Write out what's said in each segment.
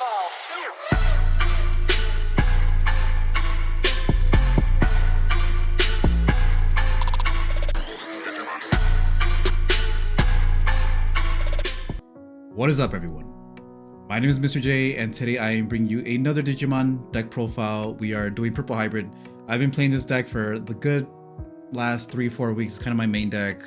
What is up, everyone? My name is Mr. J, and today I am bringing you another Digimon deck profile. We are doing Purple Hybrid. I've been playing this deck for the good last 3-4 weeks. It's kind of my main deck.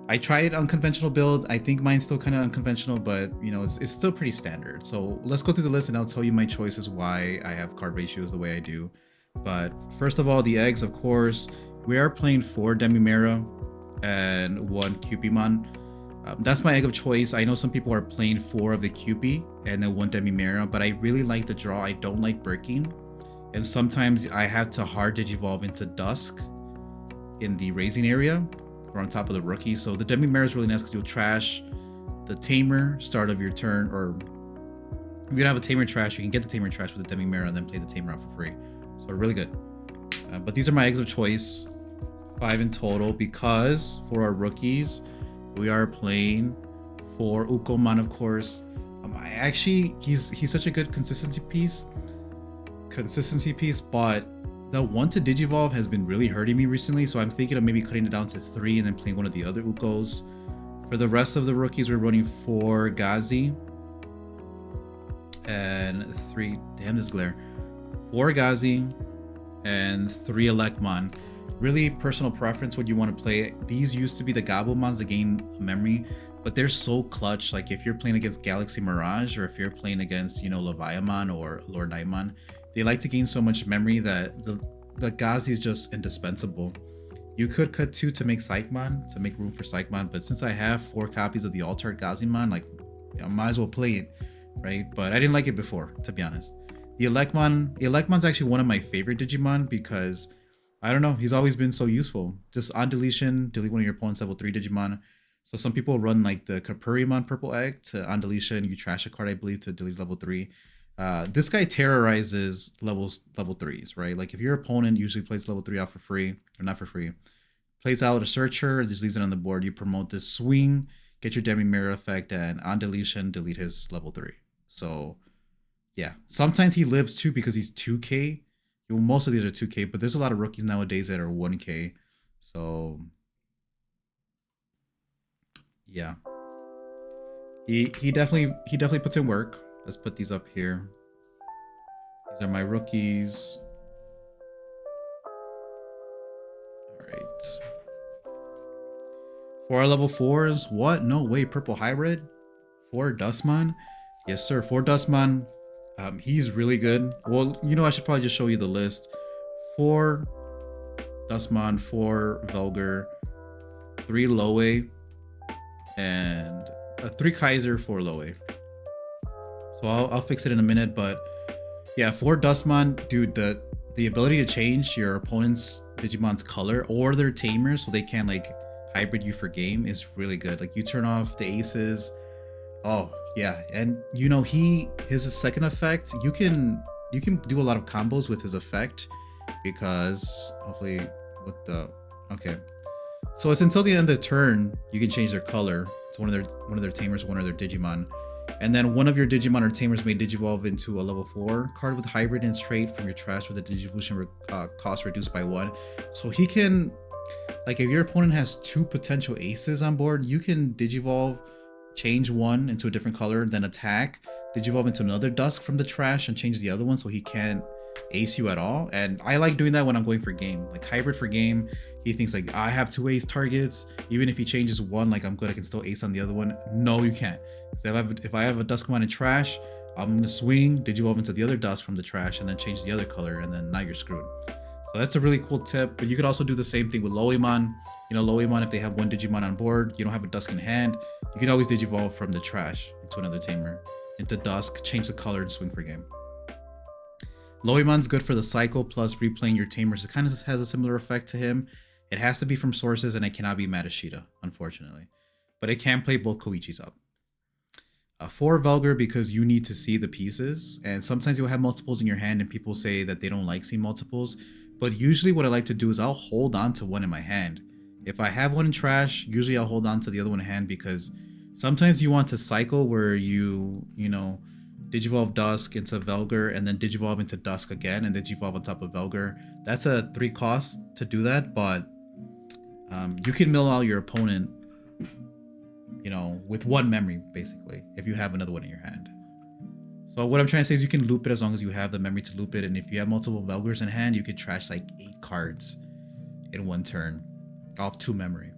I tried it unconventional build. I think mine's still kind of unconventional, but you know, it's still pretty standard. So let's go through the list and I'll tell you my choices, why I have card ratios the way I do. But first of all, the eggs, of course. We are playing 4 Demimera and 1 Cupimon. That's my egg of choice. I know some people are playing 4 of the Cupid and then 1 Demimera, but I really like the draw. I don't like Birkin. And sometimes I have to hard Digivolve into Dusk in the raising area or on top of the rookie. So the Demimera is really nice because you'll trash the Tamer start of your turn, or if you don't have a Tamer trash, you can get the Tamer trash with the Demimera and then play the Tamer out for free. So really good. But these are my eggs of choice, 5 in total, because for our rookies, we are playing for Ukomon, of course. He's such a good consistency piece, but the 1 to Digivolve has been really hurting me recently, so I'm thinking of maybe cutting it down to 3 and then playing one of the other Ukos. For the rest of the rookies, we're running 4 Gazi and 3, damn this glare, 4 Gazi and 3 Elecmon. Really personal preference what you want to play. These used to be the Gabumons that gain memory, but they're so clutch. Like if you're playing against Galaxy Mirage, or if you're playing against, you know, Leviamon or Lord Nightmon, they like to gain so much memory that the Gazi is just indispensable. You could cut 2 to make Psychmon, to make room for Psychmon, but since I have 4 copies of the Altered Gazimon, like, I might as well play it, right? But I didn't like it before, to be honest. The Elecmon's actually one of my favorite Digimon because I don't know, he's always been so useful. Just on deletion, delete one of your opponent's level 3 Digimon. So some people run like the Kapurimon Purple Egg to on deletion, you trash a card, I believe, to delete level 3. This guy terrorizes level 3s, right? Like if your opponent usually plays level 3 out for free, or not for free, plays out a Searcher, just leaves it on the board, you promote this swing, get your Demimera effect, and on deletion, delete his level 3. So yeah, sometimes he lives too because he's 2k. Most of these are 2k, but there's a lot of rookies nowadays that are 1k. So yeah, he definitely puts in work. Let's put these up here. These are my rookies. All right. For our level 4s, what? No way, Purple Hybrid? 4 Dustmon? Yes, sir, 4 Dustmon. He's really good. Well, you know, I should probably just show you the list. 4 Dustmon, 4 Vulgar, 3 Loe, and 3 Kaiser, 4 Loe. So I'll fix it in a minute, but yeah, 4 Dustmon, dude, the ability to change your opponent's Digimon's color or their Tamer so they can like hybrid you for game is really good. Like you turn off the aces. Oh yeah, and you know his second effect, you can do a lot of combos with his effect because hopefully okay. So it's until the end of the turn you can change their color to one of their Tamers, one of their Digimon, and then one of your Digimon or Tamers may Digivolve into a level 4 card with hybrid and trait from your trash with a Digivolution cost reduced by 1. So he can, like if your opponent has 2 potential aces on board, you can Digivolve, change one into a different color, then attack, Digivolve into another Dusk from the trash and change the other one so he can't ace you at all. And I like doing that when I'm going for game. Like hybrid for game, he thinks like, I have 2 ace targets, even if he changes one, like I'm good, I can still ace on the other one. No, you can't. So if I have a Duskmon in trash, I'm gonna swing, Digivolve into the other Dusk from the trash and then change the other color, and then now you're screwed. So that's a really cool tip. But you could also do the same thing with Loemon. You know, Loemon, if they have 1 Digimon on board, you don't have a Dusk in hand, you can always Digivolve from the trash into another Tamer, into Dusk, change the color and swing for game. Loemon's good for the cycle plus replaying your Tamers. It kind of has a similar effect to him. It has to be from sources and it cannot be Madashita, unfortunately. But it can play both Koichis up. 4 Vulgar because you need to see the pieces, and sometimes you'll have multiples in your hand and people say that they don't like seeing multiples, but usually what I like to do is I'll hold on to one in my hand. If I have one in trash, usually I'll hold on to the other one in hand because Sometimes you want to cycle where you know, Digivolve Dusk into Velgar and then Digivolve into Dusk again and Digivolve on top of Velgar. That's a 3 cost to do that, but you can mill out your opponent, you know, with 1 memory basically if you have another one in your hand. So what I'm trying to say is you can loop it as long as you have the memory to loop it, and if you have multiple Velgars in hand, you could trash like 8 cards in 1 turn off 2 memory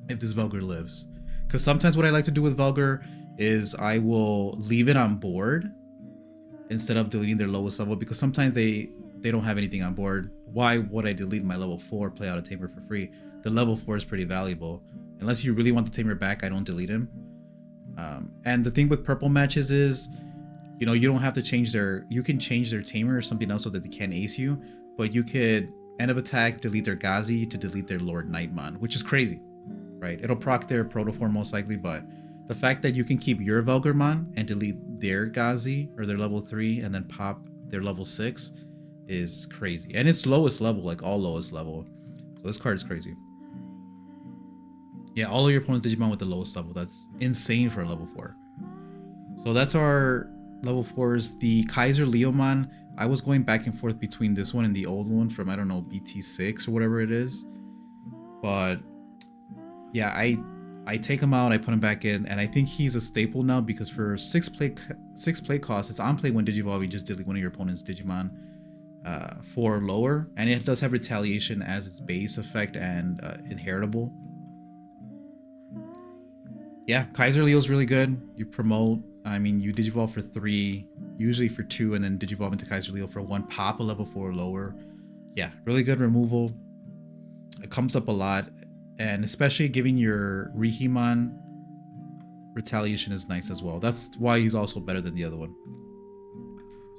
if this Velgar lives. Because sometimes what I like to do with Velgar is I will leave it on board instead of deleting their lowest level, because sometimes they don't have anything on board. Why would I delete my level 4, play out a Tamer for free? The level 4 is pretty valuable. Unless you really want the Tamer back, I don't delete him. And the thing with purple matches is, you know, you don't have to change their, you can change their Tamer or something else so that they can't ace you, but you could end of attack delete their Ghazi to delete their Lord Nightmon, which is crazy, right? It'll proc their Protoform most likely, but the fact that you can keep your Velgarmon and delete their Ghazi or their level 3 and then pop their level 6 is crazy. And it's lowest level, like all lowest level. So this card is crazy. Yeah, all of your opponents Digimon with the lowest level. That's insane for a level 4. So that's our level 4s. The Kaiser Leomon, I was going back and forth between this one and the old one from, I don't know, BT6 or whatever it is. But yeah, I take him out, I put him back in, and I think he's a staple now because for 6 play costs, it's on play when Digivolve, you just delete one of your opponent's Digimon for lower, and it does have retaliation as its base effect and inheritable. Yeah, Kaiser Leo's really good. You promote, I mean, you Digivolve for 3, usually for 2, and then Digivolve into Kaiser Leo for 1, pop a level 4 or lower. Yeah, really good removal. It comes up a lot, and especially giving your Rihimon retaliation is nice as well. That's why he's also better than the other one.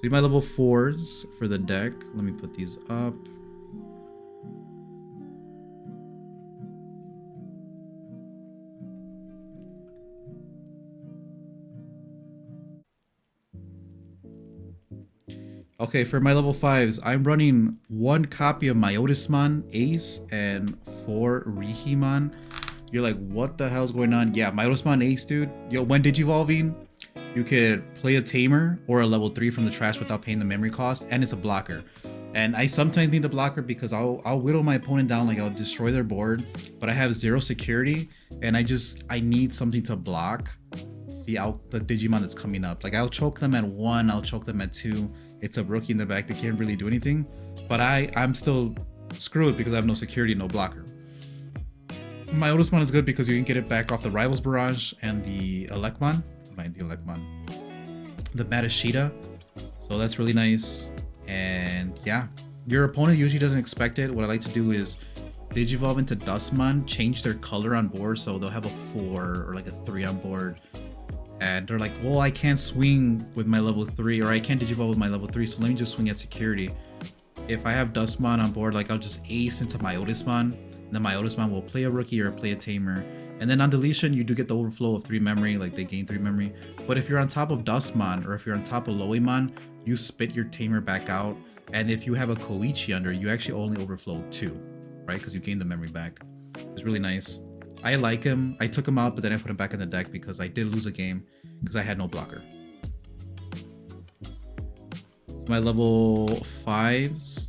So my level 4s for the deck. Let me put these up. Okay, for my level 5s, I'm running 1 copy of Myotismon Ace and 4 Rihimon. You're like, what the hell's going on? Yeah, Myotismon Ace, dude. Yo, when Digivolving, you could play a Tamer or a level 3 from the trash without paying the memory cost, and it's a blocker. And I sometimes need the blocker because I'll whittle my opponent down, like I'll destroy their board, but I have 0 security, and I need something to block the Digimon that's coming up. Like I'll choke them at 1, I'll choke them at 2. It's a rookie in the back that can't really do anything, but I'm still screwed because I have no security, no blocker. My Otismon is good because you can get it back off the Rivals Barrage and the Elecmon, the Matashita. So that's really nice. And yeah, your opponent usually doesn't expect it. What I like to do is Digivolve into Dustmon, change their color on board, so they'll have a 4 or like a 3 on board. And they're like, well, I can't swing with my level 3, or I can't Digivolve with my level 3, so let me just swing at security. If I have Dustmon on board, like I'll just ace into my Otismon, and then my Otismon will play a rookie or play a Tamer. And then on deletion, you do get the overflow of 3 memory, like they gain 3 memory. But if you're on top of Dustmon, or if you're on top of Loemon, you spit your Tamer back out. And if you have a Koichi under, you actually only overflow 2, right? Because you gain the memory back. It's really nice. I like him. I took him out, but then I put him back in the deck because I did lose a game because I had no blocker. My level 5s.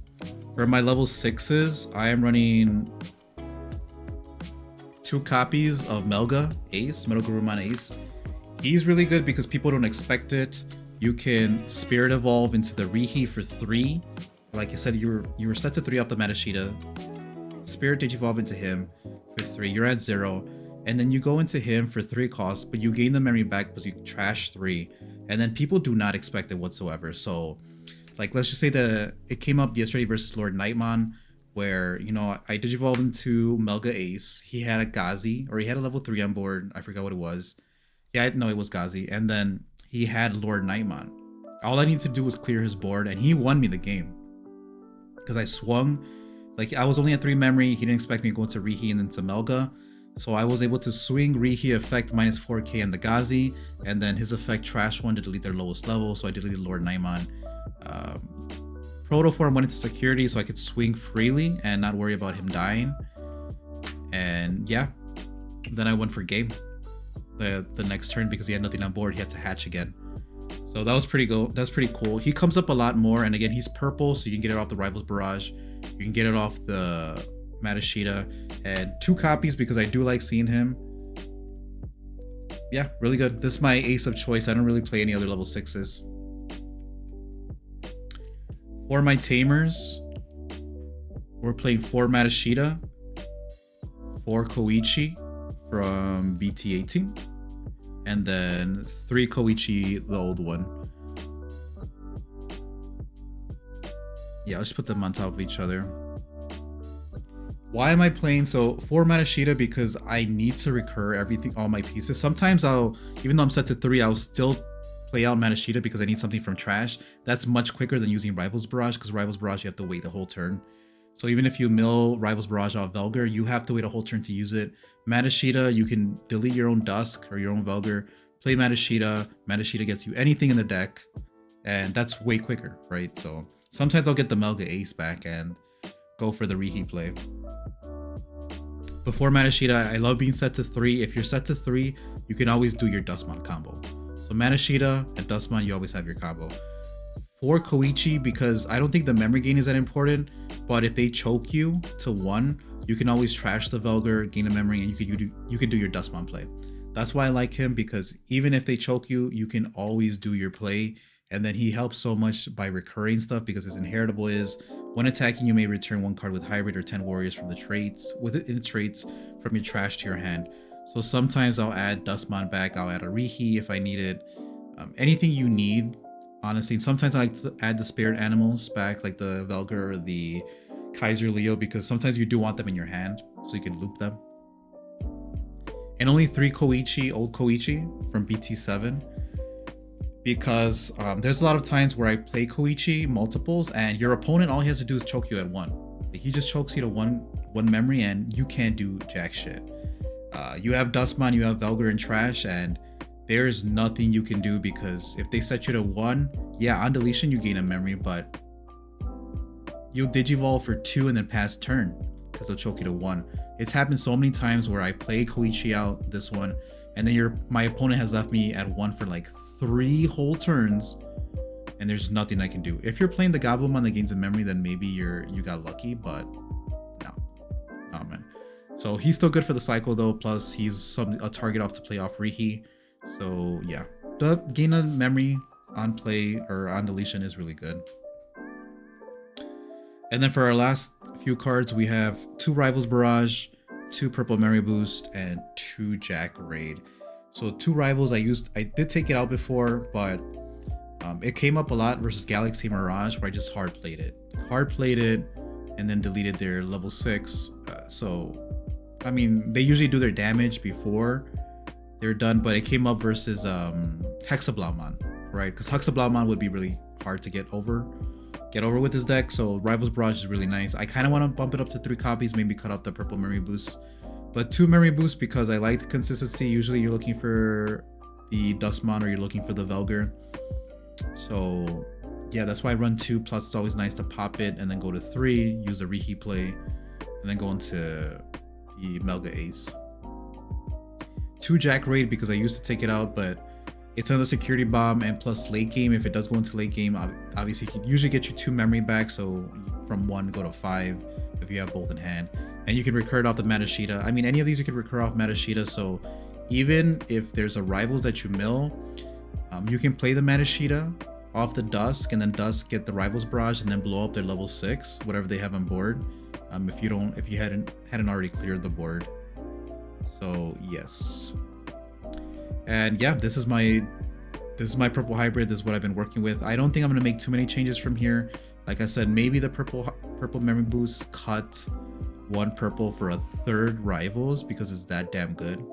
For my level 6s, I am running 2 copies of Melga Ace, Metal Ace. He's really good because people don't expect it. You can Spirit Evolve into the Rihi for 3. Like I said, you were set to 3 off the Matashita. Spirit Digivolve into him for 3. You're at 0. And then you go into him for 3 costs, but you gain the memory back because you trash 3. And then people do not expect it whatsoever. So, like, let's just say that it came up yesterday versus Lord Nightmon, where, you know, I Digivolved into Melga Ace. He had a Ghazi, or he had a level 3 on board. I forgot what it was. Yeah, no, it was Ghazi. And then he had Lord Nightmon. All I needed to do was clear his board, and he won me the game. Because I swung. Like, I was only at 3 memory. He didn't expect me to go into Rihi and then to Melga. So I was able to swing Rihi effect minus 4k on the Ghazi, and then his effect trash 1 to delete their lowest level. So I deleted Lord Nightmon. Protoform went into security so I could swing freely and not worry about him dying. And yeah, then I went for game. the next turn because he had nothing on board. He had to hatch again. So that was pretty cool. That's pretty cool. He comes up a lot more, and again, he's purple, so you can get it off the Rivals Barrage. You can get it off the Matashita, and 2 copies because I do like seeing him. Yeah, really good. This is my ace of choice. I don't really play any other level 6s. For my Tamers, we're playing 4 Matashita, 4 Koichi from BT18, and then 3 Koichi, the old one. Yeah, I'll just put them on top of each other. Why am I playing? So 4 Matashita because I need to recur everything, all my pieces. Sometimes even though I'm set to 3, I'll still play out Matashita because I need something from trash. That's much quicker than using Rivals Barrage, because Rivals Barrage you have to wait the whole turn. So even if you mill Rivals Barrage off Velgar, you have to wait a whole turn to use it. Matashita, you can delete your own Dusk or your own Velgar, play Matashita. Matashita gets you anything in the deck, and that's way quicker, right? So sometimes I'll get the Melga Ace back and go for the Reheat play. Before Matashita, I love being set to 3. If you're set to 3, you can always do your Dustmon combo. So Matashita and Dustmon, you always have your combo. For Koichi, because I don't think the memory gain is that important, but if they choke you to 1, you can always trash the Velgar, gain a memory, and you can do your Dustmon play. That's why I like him, because even if they choke you, you can always do your play. And then he helps so much by recurring stuff, because his inheritable is when attacking, you may return 1 card with hybrid or 10 warriors from the traits within traits from your trash to your hand. So sometimes I'll add Dustmon back, I'll add a Rihi if I need it. Anything you need, honestly. And sometimes I like to add the spirit animals back, like the Velgar or the Kaiser Leo, because sometimes you do want them in your hand, so you can loop them. And only 3 Koichi, old Koichi from BT7. Because there's a lot of times where I play Koichi multiples and your opponent, all he has to do is choke you at 1. Like, he just chokes you to one memory and you can't do jack shit. You have Dustmon, you have Velgar and trash, and there's nothing you can do, because if they set you to 1, yeah, on deletion you gain a memory, but you'll Digivolve for 2 and then pass turn because they'll choke you to 1. It's happened so many times where I play Koichi out this one, and then my opponent has left me at 1 for like 3 whole turns, and there's nothing I can do. If you're playing the Gabumon that gains a memory, then maybe you got lucky, but no, man. So he's still good for the cycle though. Plus he's a target off to play off Rihi. So yeah, the gain a memory on play or on deletion is really good. And then for our last few cards, we have 2 Rivals Barrage, 2 Purple Memory Boost, and 2 Jack Raid. So 2 Rivals, I did take it out before, but it came up a lot versus Galaxy Mirage, where I just hard played it, and then deleted their level 6. So I mean, they usually do their damage before they're done, but it came up versus Hexablaumon, right? Because Hexablaumon would be really hard to get over with his deck. So Rivals Barrage is really nice. I kind of want to bump it up to 3 copies, maybe cut off the Purple Memory Boost, but 2 Memory Boost because I like the consistency. Usually you're looking for the Dustmon or you're looking for the Velgar. So yeah, that's why I run 2. Plus it's always nice to pop it and then go to 3, use a Rihi play, and then go into the Melga Ace. 2 Jack Raid because I used to take it out, but it's another security bomb, and plus late game, if it does go into late game, obviously it can usually get you 2 memory back, so from 1 go to 5 if you have both in hand. And you can recur it off the Matashita. I mean, any of these you can recur off Matashita, so even if there's a Rivals that you mill, you can play the Matashita off the Dusk, and then Dusk get the Rivals Barrage and then blow up their level 6, whatever they have on board, if you hadn't already cleared the board. So yes. And yeah, this is my purple hybrid. This is what I've been working with. I don't think I'm gonna make too many changes from here. Like I said, maybe the purple memory boost cut 1 purple for a 3rd Rivals because it's that damn good.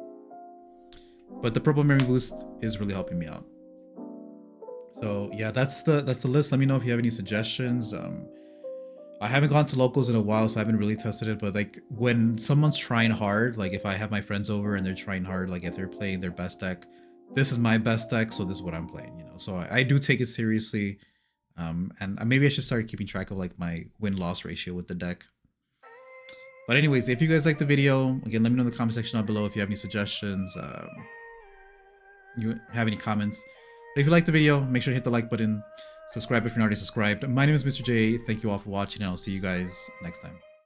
But the purple memory boost is really helping me out. So yeah, that's the list. Let me know if you have any suggestions. I haven't gone to locals in a while, so I haven't really tested it, but like when someone's trying hard, like if I have my friends over and they're trying hard, like if they're playing their best deck, this is my best deck, so this is what I'm playing, you know. So I do take it seriously, and maybe I should start keeping track of like my win-loss ratio with the deck. But anyways, if you guys like the video, again, let me know in the comment section down below if you have any suggestions. you have any comments. But if you like the video, make sure to hit the like button. Subscribe if you're not already subscribed. My name is Mr. J. Thank you all for watching, and I'll see you guys next time.